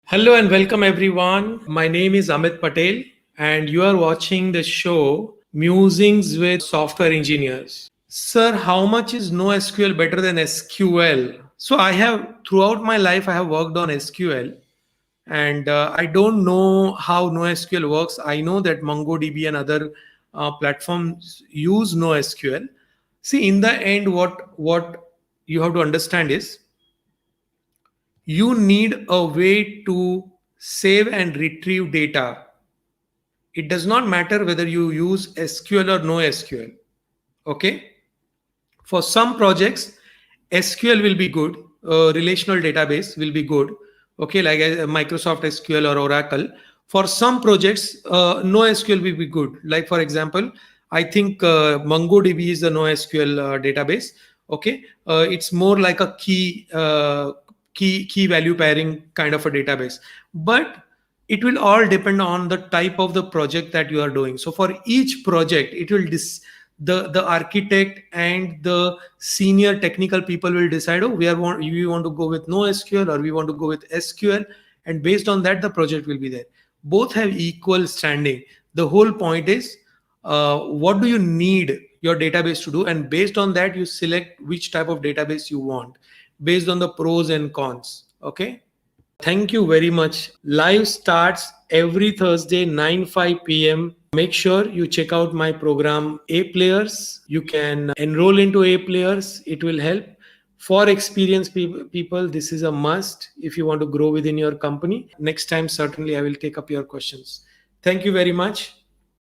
Hello and welcome everyone. My name is Amit Patel and you are watching the show Musings with Software Engineers. Sir, how much is NoSQL better than SQL? So I have throughout my life I have worked on SQL and I don't know how NoSQL works. I know that MongoDB and other platforms use NoSQL. See, in the end, what you have to understand is you need a way to save and retrieve data. It does not matter whether you use SQL or no SQL. Okay. For some projects, SQL will be good. Relational database will be good. Okay, like Microsoft SQL or Oracle. For some projects, no SQL will be good. Like for example, I think MongoDB is the no SQL database. Okay, it's more like a key value pairing kind of a database, but it will all depend on the type of the project that you are doing. So for each project, it will the architect and the senior technical people will decide, oh, we want to go with no SQL or we want to go with SQL, and based on that the project will be there. Both have equal standing. The whole point is, what do you need your database to do, and based on that you select which type of database you want based on the pros and cons. Okay. Thank you very much. Live starts every Thursday, 9:05 p.m. Make sure you check out my program, A Players. You can enroll into A Players. It will help. For experienced people, this is a must if you want to grow within your company. Next time, certainly, I will take up your questions. Thank you very much.